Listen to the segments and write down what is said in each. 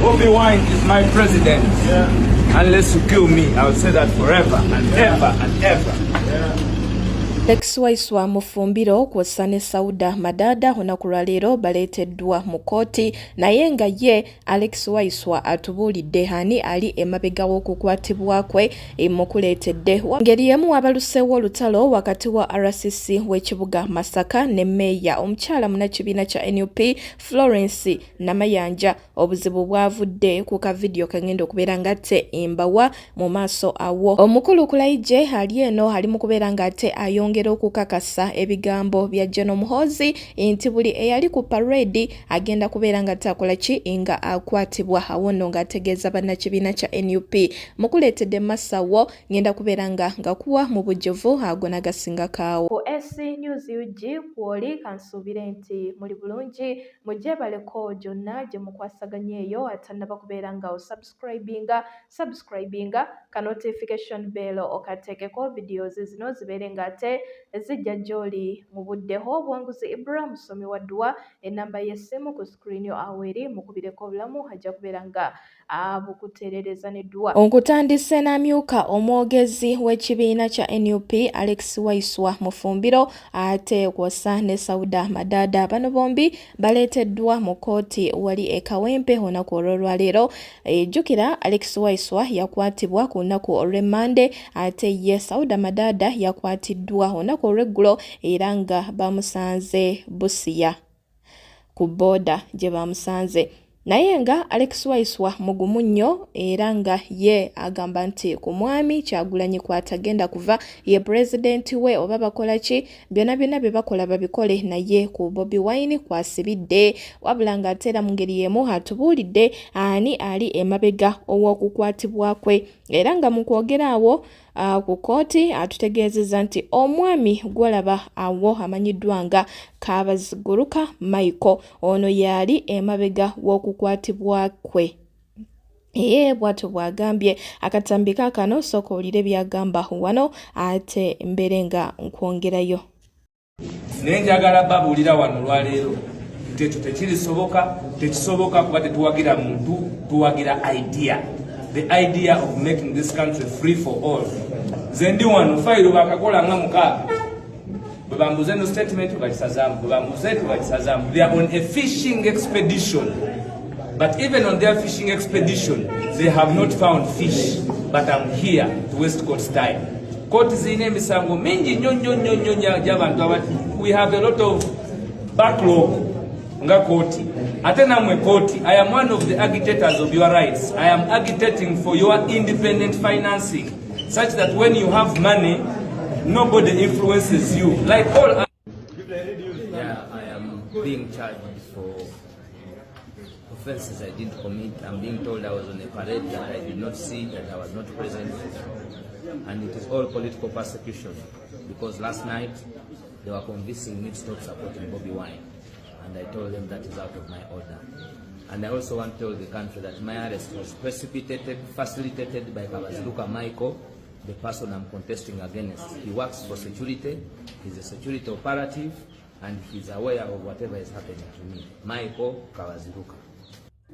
Bobi Wine is my president. Unless you kill me, I'll say that forever and ever and ever. Waiswa mufumbiro kw'ossa ne saudah madada olunaku lwa leero baleeteddwa mu kkooti naye nga ye Alex Waiswa atubuulidde ani ali emabega w'okukwatibwa kwe mukuleetedde ngeri yemu wabaluseewo olutalo wakati wa RCC w'ekibuga Masaka ne Meeya omukyala munnakibiina kya NUP Florence Namayanja obuzibu bwavudde ku kavidiyo kagenda okubeera ng'ate embawa mu maaso awo omukulu Kulaije ali eno ali mu kubeera ng'ate ayongera okukakasa ebigambo bya General Muhoozi nti buli eyali ku parade agenda kubeera nga takola ki nga akwatibwa awono nga ategeeza bannakibiina kya NUP mukuleetedde masawo ngenda kubeera nga kuwa mu bujjuvu ago nagasinga kaawo ku Essie News UG kwoli kansuubire nti muli bulungi mujjebaleko gyonna gye mukwasaganya eyo atannaba kubeera nga subscribinga ka notification bell okateekeko videos zino zibeere nga ate ezijja gy'oli mu buddeho Bwanguzi Ibrahim musomi wa dduwa ennamba y'essimu ku screen yo awo eri mukubireko obulamu ajja kubeera nga abukutereereza n'edduwa nkutandise n'amyuka omwogezi w'ekibiina kya NUP Alex Waiswa mufumbiro ate kw'ossa ne saudah madada bano bombi baleeteddwa mu kkooti wali e Kawempe olunaku olw'olwaleero ejjukira Alex Waiswa yakwatibwa ku lunaku olw'Emmande ate ye saudah madada yakwatiddwa olunaku olw'eggulo era nga bamusanze Busia ku booda gye bamusanze naye nga Alex Waiswa mugumu nnyo era nga ye agamba nti ku mwami Kyagulanyi kw'atagenda kuva ye pulezidenti we oba bakola ki byonna bye bakola babikole naye ku Bobi Wine kwasibidde wabula ng'ateera mu ngeri y'emu atubuulidde ani ali emabega ow'okukwatibwa kwe era nga mu kwogera awo ku kkooti atutegeezezza nti omwami gw'olaba awo amanyiddwa nga Kabaziguruka Michael ono yali emabega w'okukwatibwa kwe bw'atyo bw'agambye akatambi kaakano sooka owulire byagamba wano ate mbere nga nkwongerayo naye njagala babuulira wano lwaleero nti ekyo tekisoboka kuba tetuwagira muntu tuwagira idea the idea of making this country free for all nze ndi wano fayiro bakakola nga mukaaga bwe bambuza eno statement bakisazaamu bwe bambuza eti bakisazaamu they are on a fishing expedition but even on their fishing expedition they have not found fish but I'm here to West Coast style kooti zirina emisango mingi nnyo gy'abantu abati we have a lot of backlog nga kooti ate namwe kooti I am one of the agitators of your rights I am agitating for your independent financing such that when you have money nobody influences you like all I am being charged for offenses I didn't commit. I'm being told I was on a parade that I did not see, that I was not present, and it is all political persecution because last night they were convincing me to stop supporting Bobi Wine and I told them that is out of my order. And I also want to tell the country that my arrest was facilitated by Kabaziguruka Michael, the person I'm contesting against. He works for security, he's a security operative, and he's aware of whatever is happening to me. Michael Kabaziguruka.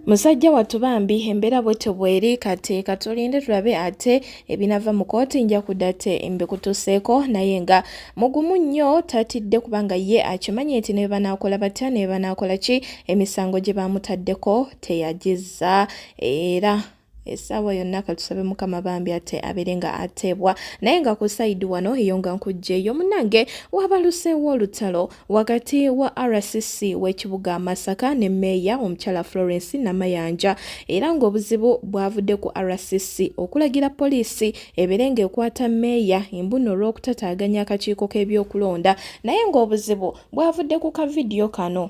Musajja wattu bambi embeera bwetyo bweri kati katulinde tulabe ate ebinava mu kkooti nja kudate mbikutuseeko naye nga mugumu nnyo tatidde kubanga ye akimanyi nti ne banaakola batya ne banaakola ki emisango gye bamutaddeko teyagizza era essaawa yonna katusabe mukama bambi ate abeere nga ateebwa naye nga ku sayidi wano eyo nga nkujjeeyo munnange wabaluseewo olutalo wakati wa RCC w'ekibuga Masaka ne Meeya omukyala Florence Namayanja era ng'obuzibu bwavudde ku RCC okulagira poliisi ebeere ng'ekwata Meeya embuno olw'okutataaganya akakiiko k'ebyokulonda naye ng'obuzibu bwavudde ku kavidiyo kano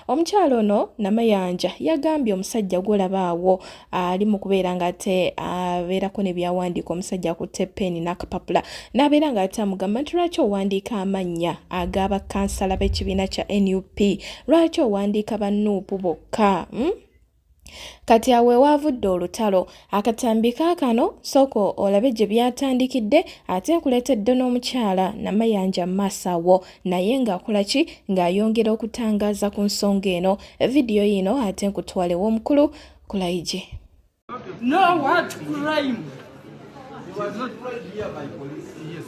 omukyalo ono Namayanja yagambye omusajja gw'olaba awo ali mu kubeera nga ate abeerako ne byawandiika omusajja akutte peni n'akapapula n'abeera nga ate amugamba nti lwaki owandiika amannya ag'abakansala b'ekibiina kya NUP lwaki owandiika bannuupu bokka kati awe wavudde olutalo akatambi kaakano soko olabe gye byatandikidde ate nkuleetedde n'omukyala Namayanja maaso awo naye ng'akola ki ng'ayongera okutangaaza ku nsonga eno vidiyo yino ate nkutwalewo omukulu Kulaije. No, what crime? You was not brought here by police. Yes.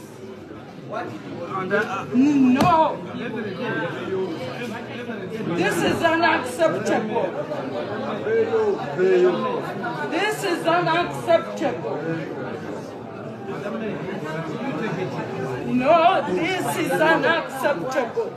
What did you want? No. This is unacceptable. This is unacceptable. No, this is unacceptable.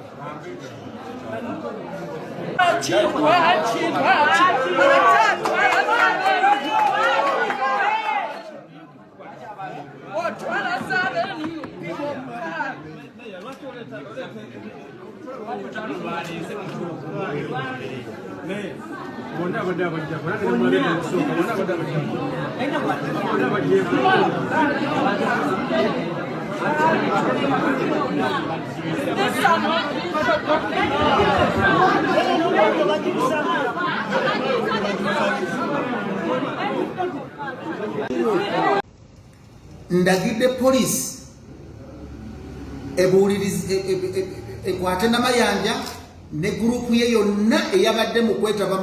Ndagide police ekwate namayanja ne group ye yonna eyabadde mu kwetaba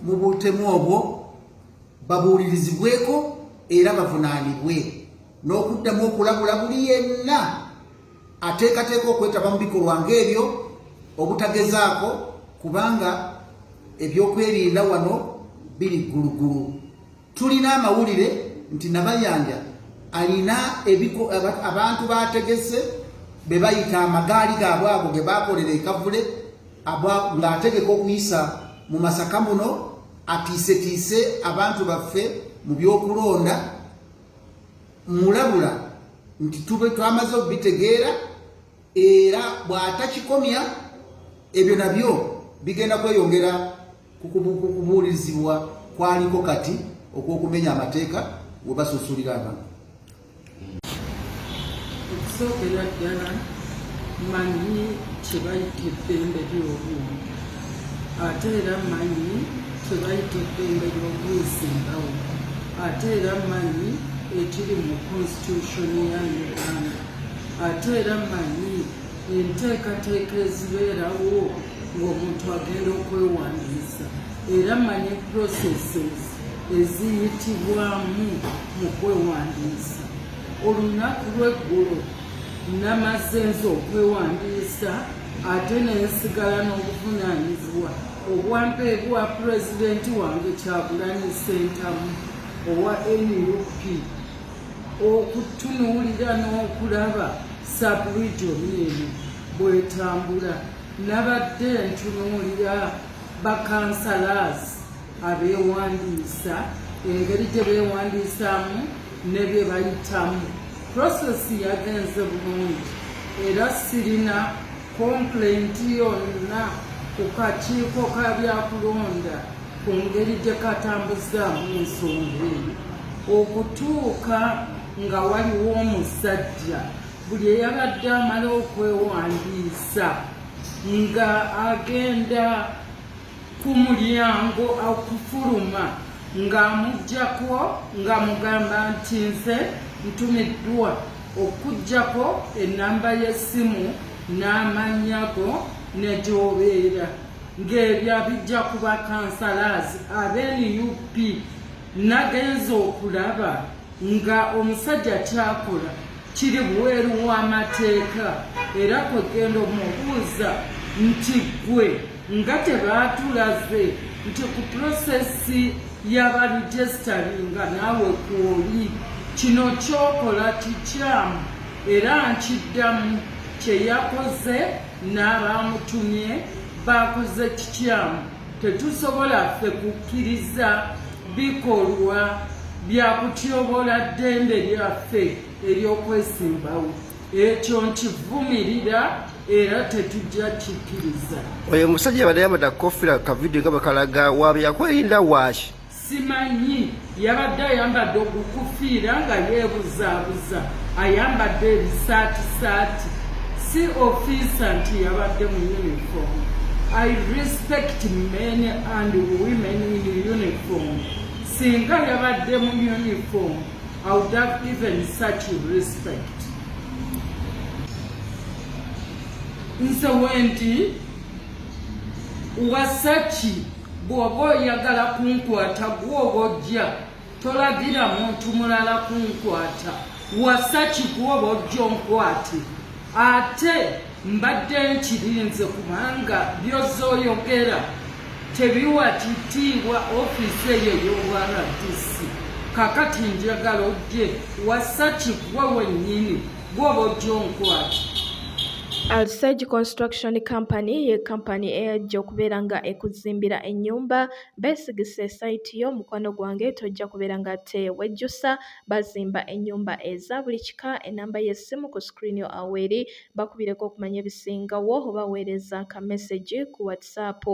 mu butemu obwo babuulirizibweko era bavunaanibwe n'okuddamu okulabula buli yenna ateekateeka okwetaba mu bikolwa ng'ebyo obutagezaako kubanga ebyokwerinda wano biri ggulugulu. Tulina amawulire nti namayanja alina abantu bategese be bayita amagaali gaabwe ago ge bakolera ekavule ng'ategeka okuyisa mu Masaka muno atiisetiise abantu baffe mu byokulonda mulabula nti twamaze okubitegeera era bw'atakikomya ebyo nabyo bigenda kweyongera kukubuulizibwa kwaliko kati okw'okumenya amateeka we basusulira abantu. Okusookera ddala manyi kye bayita eddembe ly'obumu ate era manyi kye bayita eddembe ly'okwesimbawo ate era manyi ekiri mu constitution ya Uganda ate era manyi enteekateeka ezibeerawo ng'omuntu agenda okwewandiisa era manyi processes eziyitibwamu mu kwewandiisa. Olunaku lw'eggulo namaze nze okwewandiisa ate nensigala n'obuvunaanyizibwa obwampeebwa pulezidenti wange Kyagulanyi Ssentamu owa NUP okutunuulira n'okulaba sub-region eno bw'etambula. Nabadde ntunuulira bakansalas abeewandiisa engeri gye beewandiisaamu ne bye bayitamu. Prosesi yagenze bulungi era sirina komplenti yonna ku kakiiko ka byakulonda ku ngeri gye katambuzaamu ensonga eyo okutuuka nga waliwo omusajja buli eyabadde amala okwewandiisa nga agenda ku mulyango okufuluma ng'amuggyako ng'amugamba nti nze ntumiddwa okuggyako ennamba y'essimu n'amanyago ne gy'obeera ng'ebyo abijja ku bakansalazi ab'NUP. Nagenza okulaba nga omusajja kyakola kiri buweeru w'amateeka era kwegenda omubuuza nti gwe nga tebaatulaze nti ku prosesi y'abaregisteringa naawe kwoli kino kyokola kikyamu era nkiddamu kye yakoze n'abamutumye bakoze kikyamu. Tetusobola ffe kukkiriza bikolwa bya kutyobola ddembe lyaffe ery'okwesimbawo. Ekyo nkivumirira era tetujja kikkiriza. Oyo omusajja yabadde yambadde akakoofiira ka vidiyo nga bwe kalaga waabwe yakwerinda waaki? Simanyi, yabadde ayambadde ogukufiira nga yeebuzaabuza ayambadde ebisaatisaati si ofiisa nti yabadde mu uniform. I respect men and women in uniform. Singa yabadde mu uniform, I would have given such respect. Nse wendi wasaki bw'oba oyagala kunkwata gwoba ojja tolagira muntu mulala kunkwata wasa kigwoba ojja onkwate ate mbadde nkirinze kubanga byozooyogera tebiwatitiibwa ofiisi eyo y'obwRDC kakati njagala ojje wasa kigwe wennyini gwoba ojja onkwate. Alsage Construction Company ye company eyajja okubeera nga ekuzimbira ennyumba. Besigye site yo mukwano gwange tojja kubeera nga tewejjusa, bazimba ennyumba eza buli kika. Enamba y'essimu ku screen yo aweri, bakubireko okumanya ebisingawo oba weereza ka message ku WhatsApp.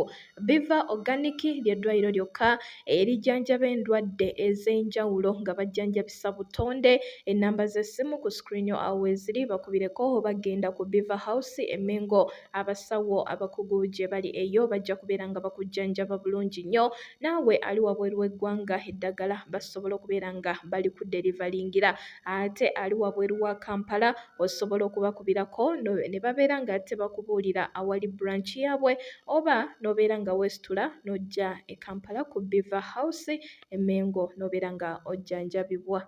Biva Organic ly'eddwaliro lyokka erijjanjaba endwadde ez'enjawulo nga bajjanjabisa butonde. Enamba z'essimu ku screen yo aweziri, bakubireko oba genda ku Biva House Emengo. Abasawo abakugu gye bali eyo bajja kubeera nga bakujjanjaba bulungi nnyo. Naawe ali wabweru w'eggwanga eddagala basobola okubeera nga bali ku derivalingira, ate ali wabweru wa Kampala osobola okubakubirako ne babeera nga tebakubuulira awali branch yaabwe, oba n'obeera nga wesitula n'ojja e Kampala ku Biva House Emengo n'obeera nga ojjanjabibwa.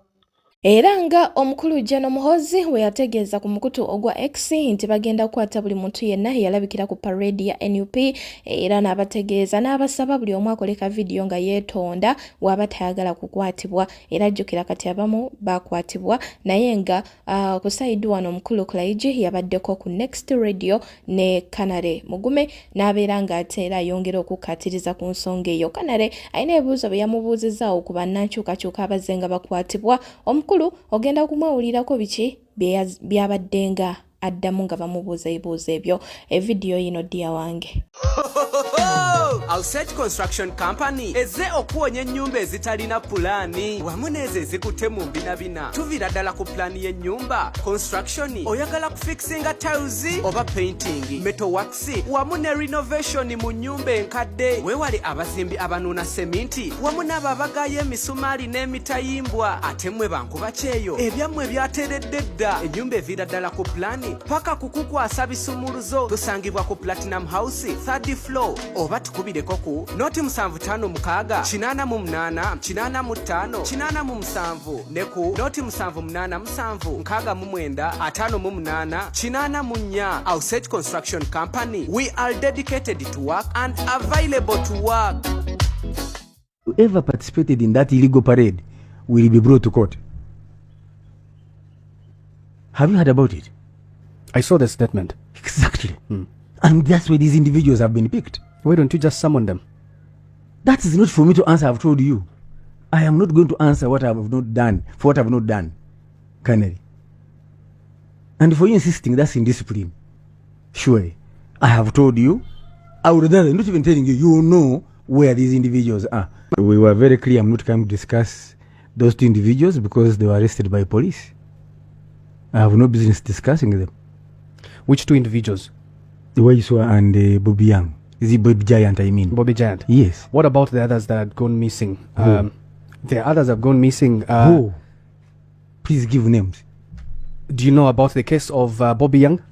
Era nga omukulu Jano Muhoozi we yategeeza ku mukutu ogwa X nti bagenda kukwata buli muntu yenna yalabikira ku parade ya NUP, era n'abategeeza n'abasaba buli omu akoleka vidiyo nga yeetonda waba tayagala kukwatibwa. Era jjukira kati abamu bakwatibwa, naye nga ku sayidi wano omukulu Kulaiji yabaddeko ku Next Radio ne Kanale Mugume n'abeera nga ate era ayongera okukkatiriza ku nsonga eyo. Kanale alina ebibuuzo bye yamubuuzizaawo ku bannankyukakyuka abazze nga bakwatibwa. Omukulu ogenda kumwawulirako biki byabadde nga addamu nga bamubuuza ebibuuzo ebyo. Evidiyo yino ddiya wange. Alsage Construction Company eze okuwonya ennyumba ezitalina pulaani wamu n'ezo ezikutte mu mbinabina. Tuvira ddala ku pulaani y'ennyumba, construction, oyagala kufixinga tiles oba painting, metal works wamu ne renovation mu nnyumba enkadde. Weewale abazimbi abanuuna seminti wamu n'abo abagaayo emisumaali n'emitayimbwa. Ate mmwe bankuba kyeyo ebyammwe byateeredde dda. Ennyumba eviira ddala ku pulaani paka kukukwasa bisumuluzo. Tusangibwa ku Platinum House 3rd floor, oba tukubireko ku noti 7556 88 85 87 ne ku noti 787 69 58 84. Alsage Construction Company, we are dedicated to work and available to work. Whoever participated in that illegal parade will be brought to court. Have you heard about it? I saw the statement. Exactly. And that's where these individuals have been picked. Why don't you just summon them? That is not for me to answer. I've told you. I am not going to answer what I have not done for what I have not done, Colonel. And for you insisting, that's indiscipline. Surely. I have told you. I would rather not even telling you. You know where these individuals are. We were very clear. I'm not coming to discuss those two individuals because they were arrested by police. I have no business discussing them. Which two individuals? The Waiswa and Bobi Young. Is it Bobi Giant, I mean? Bobi Giant? Yes. What about the others that had gone missing? The others have gone missing. Who? Please give names. Do you know about the case of Bobi Young?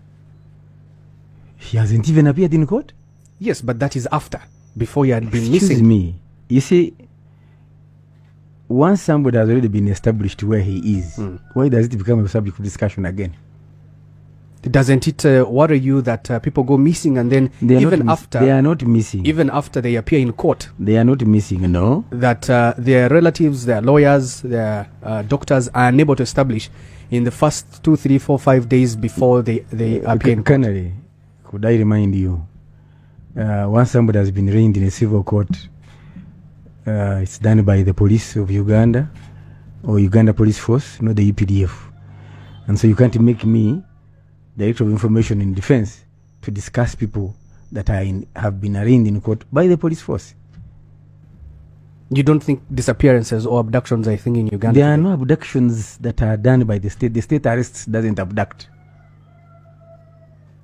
He hasn't even appeared in court? Yes, but that is after. Before he had been Excuse missing. me. You see, once somebody has already been established where he is, why does it become a subject of discussion again? Doesn't it worry you that people go missing and then even after they are not missing, even after they appear in court, they are not missing, no? That their relatives, their lawyers, their doctors are unable to establish in the first 2, 3, 4, 5 days before they appear in court. Colonel, could I remind you, once somebody has been arraigned in a civil court, it's done by the police of Uganda or Uganda Police Force, not the UPDF. And so you can't make me Director of Information in Defense to discuss people that have been arraigned in court by the police force. You don't think disappearances or abductions are a thing in Uganda? There are no abductions that are done by the state. The state arrests doesn't abduct.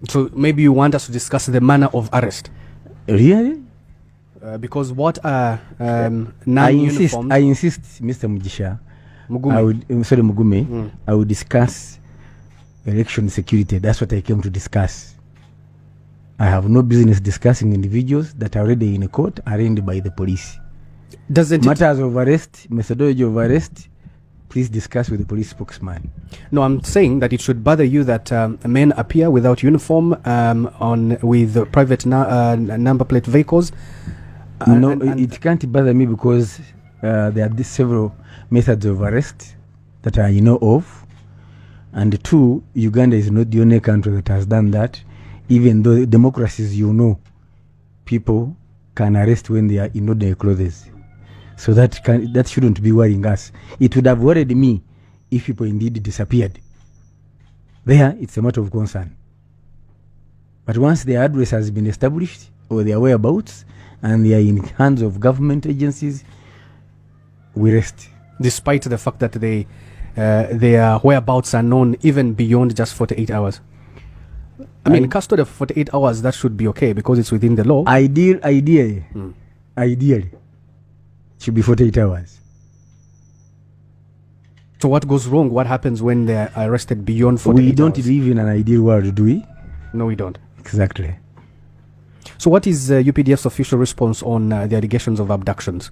So maybe you want us to discuss the manner of arrest? Really? Because what are I insist, Mr. Mujisha, Mugume, I would discuss election security. That's what I came to discuss. I have no business discussing individuals that are already in a court arraigned by the police. Doesn't Matters of arrest, methodology of arrest, please discuss with the police spokesman. No, I'm saying that it should bother you that men appear without uniform with private number plate vehicles. No, it can't bother me because there are these several methods of arrest that I know of. And two, Uganda is not the only country that has done that. Even though democracies, people can arrest when they are in ordinary clothes. So that shouldn't be worrying us. It would have worried me if people indeed disappeared. There, it's a matter of concern. But once their address has been established, or their whereabouts, and they are in hands of government agencies, we rest. Despite the fact that their whereabouts are known even beyond just 48 hours. I mean, custody of 48 hours, that should be okay because it's within the law. Ideally, should be 48 hours. So what goes wrong? What happens when they're arrested beyond 48 hours? We don't live in an ideal world, do we? No, we don't. Exactly. So what is UPDF's official response on the allegations of abductions?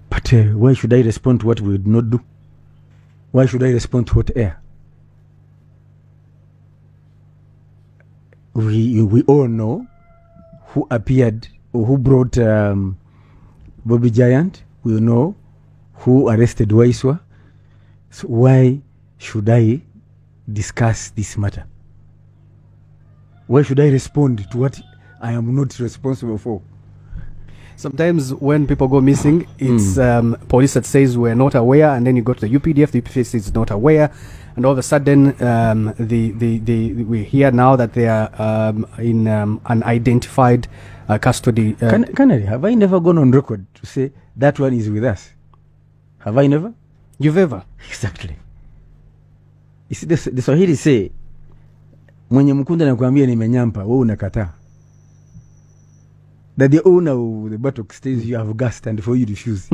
But why should I respond to what we would not do? Why should I respond to hot air? We all know who appeared or who brought Bobi Giant. We know who arrested Waiswa. So why should I discuss this matter? Why should I respond to what I am not responsible for? Sometimes when people go missing, it's police that says we're not aware, and then you go to the UPDF says not aware, and all of a sudden we hear now that they are in unidentified custody. Canary, have I never gone on record to say that one is with us? Have I never? You've ever? Exactly. You see, the Swahili say, mwenye mkunda na kuambia nimenyampa, wewe unakataa. That the owner of the buttock says you have gas and for you refuse.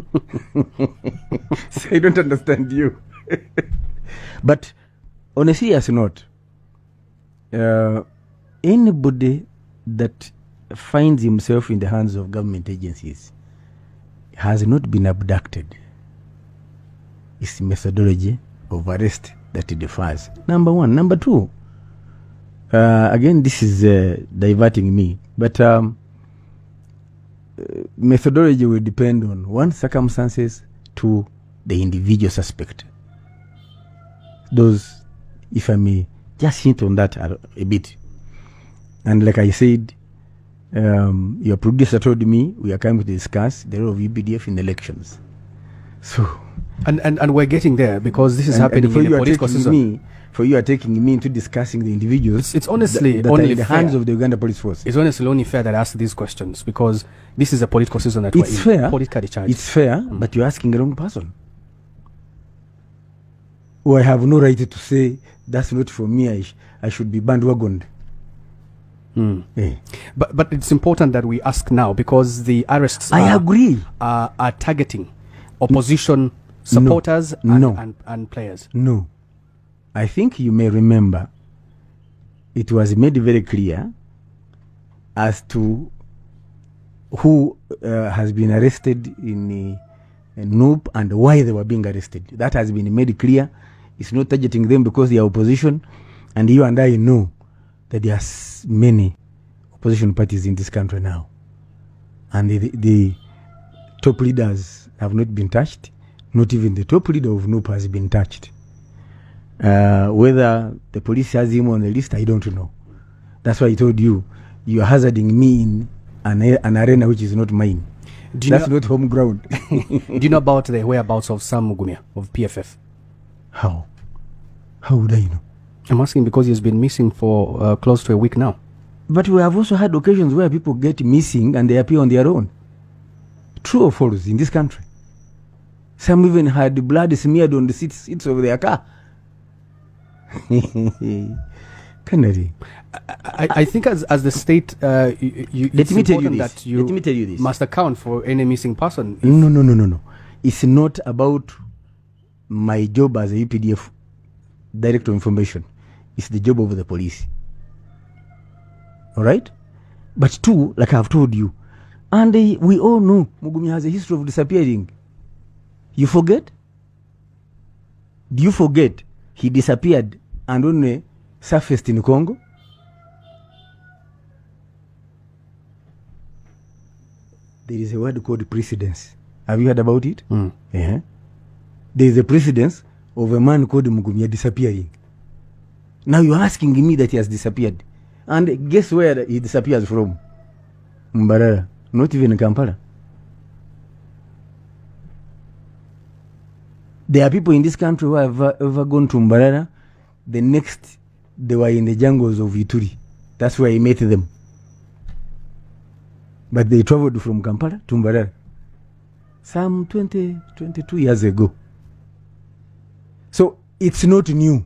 So I don't understand you. But on a serious note, anybody that finds himself in the hands of government agencies has not been abducted. It's methodology of arrest that it differs. Number one. Number two, again, this is diverting me, but methodology will depend on one, circumstances, two, the individual suspect. Those, if I may just hint on that a bit. And like I said, your producer told me we are coming to discuss the role of UPDF in elections. So, and we're getting there because this is happening in the political season. For you are taking me into discussing the individuals. It's honestly that only are in the fair. hands of the Uganda Police Force. It's honestly only fair that I ask these questions because this is a political season that it's we're in. Fair. Politically charged. It's fair, but you're asking the wrong person. Or I have no right to say that's not for me. I should be bandwagoned. But it's important that we ask now because the arrests I agree are targeting opposition supporters and players. No. I think you may remember it was made very clear as to who has been arrested in Noop and why they were being arrested. That has been made clear. It's not targeting them because they are opposition, and you and I know that there are many opposition parties in this country now, and the top leaders have not been touched. Not even the top leader of Noop has been touched. Whether the police has him on the list, I don't know. That's why I told you are hazarding me in an arena which is not mine. That's not home ground. Do you know about the whereabouts of Sam Mugumya of PFF? How would I know? I'm asking because he's been missing for close to a week now. But we have also had occasions where people get missing and they appear on their own. True or false in this country? Some even had blood smeared on the seats of their car. Canary. I think as the state, let me tell you this. Must account for any missing person. No. It's not about my job as a UPDF director of information. It's the job of the police. All right? But two, like I've told you, and we all know Mugumya has a history of disappearing. You forget? Do you forget he disappeared and only surfaced in Congo? There is a word called precedence. Have you heard about it? Yeah. There is a precedence of a man called Mugumya disappearing. Now you're asking me that he has disappeared. And guess where he disappears from? Mbarara. Not even in Kampala. There are people in this country who have ever gone to Mbarara. The next, they were in the jungles of Ituri. That's where he met them. But they traveled from Kampala to Mbarara. Some 22 years ago. So it's not new.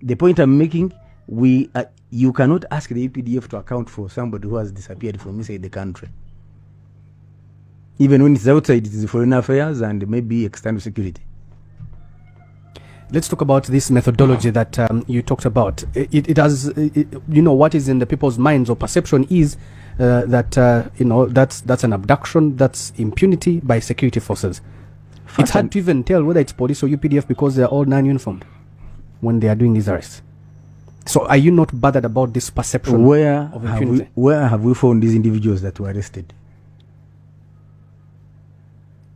The point I'm making, you cannot ask the EPDF to account for somebody who has disappeared from inside the country. Even when it's outside, it is foreign affairs and maybe external security. Let's talk about this methodology that you talked about. It has, you know, what is in the people's minds or perception is that, you know, that's an abduction, that's impunity by security forces. It's hard to even tell whether it's police or UPDF because they're all non-uniformed when they are doing these arrests. So are you not bothered about this perception of impunity? Where have we found these individuals that were arrested?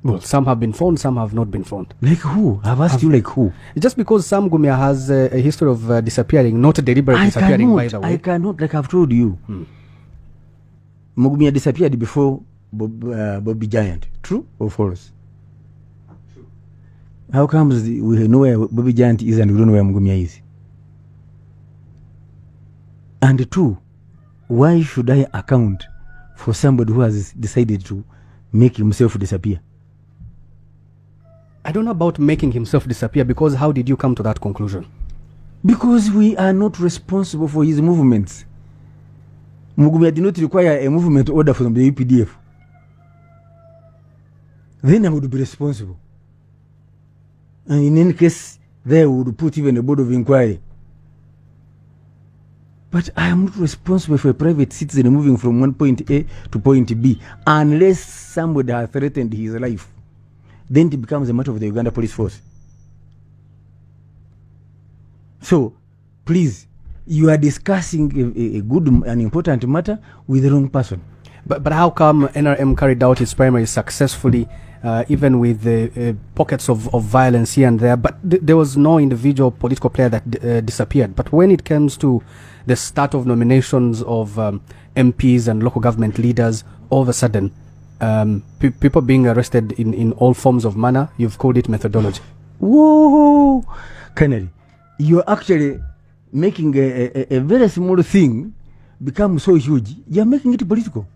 Well, some have been found, some have not been found. Like who? I've asked you like who? Just because Sam Gumia has a history of disappearing, not deliberately disappearing, by the way. I cannot, like I've told you. Mugumya disappeared before Bobi Giant. True or false? True. How comes we know where Bobi Giant is and we don't know where Mugumya is? And two, why should I account for somebody who has decided to make himself disappear? I don't know about making himself disappear, because how did you come to that conclusion? Because we are not responsible for his movements. Mugumya did not require a movement order from the UPDF. Then I would be responsible. And in any case, they would put even a board of inquiry. But I am not responsible for a private citizen moving from one point A to point B unless somebody has threatened his life. Then it becomes a matter of the Uganda police force. So, please, you are discussing a good and important matter with the wrong person. But how come NRM carried out its primaries successfully, even with the pockets of violence here and there, but there was no individual political player that disappeared? But when it comes to the start of nominations of MPs and local government leaders, all of a sudden, people being arrested in all forms of manner, you've called it methodology. Whoa! Canary, you're actually making a very small thing become so huge. You're making it political.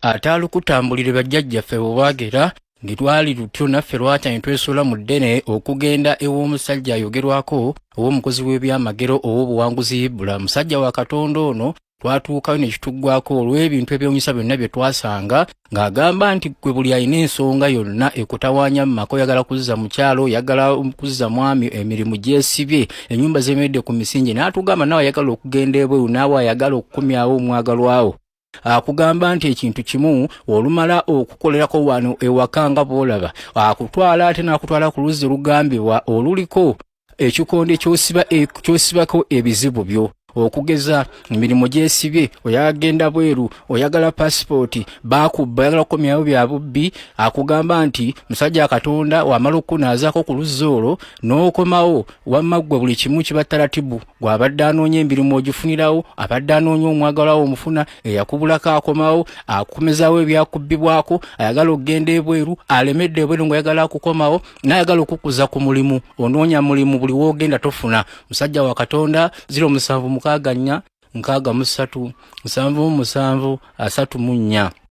Atalukutambulire bajjajjaffe bwagera ngitwali lutyo naffe lwatanye twesola mu ddene okugenda ew'omusajja ayogerwako ow'omukozi w'ebyamagero ow'obuwanguzi bula musajja wa Katonda ono twatuukayo ne kituggwako olw'ebintu ebyewuunyisa byonna bye twasanga ng'agamba nti gwe buli alina ensonga yonna ekutawaanya mu maka oyagala kuzza mu kyalo oyagala kuzza mwami emirimu gyesibye ennyumba zeemedde ku misingi n'atugamba naawe ayagala okugenda ebweru naawe ayagala okukumyawo omwagalwawo. Akugamba nti ekintu kimu olumala okukolerako wano ewaka nga bw'olaba akutwala ate n'akutwala ku luzzi lugambibwa oluliko ekikondo kyosibako ebizibu byo okugeza emirimu gyesibye oyagenda bweru oyagala passport bakubba oyagala kukomyawo bya bubbi. Akugamba nti musajja Katonda wamala okunaazako ku luzzi olwo n'okomawo wamma ggwe buli kimu kiba taratibu gw'abadde anoonya emirimu ogifunirawo abadde anoonya omwagalwawo omufuna eyakubulako akomawo akukomezaawo ebyakubbibwako ayagala okugenda ebweru alemedde ebweru ng'oyagala akukomawo n'ayagala okukuza ku mulimu onoonya mulimu buli woogenda tofuna. Musajja wa Katonda 07 mukaganya 63 77 34.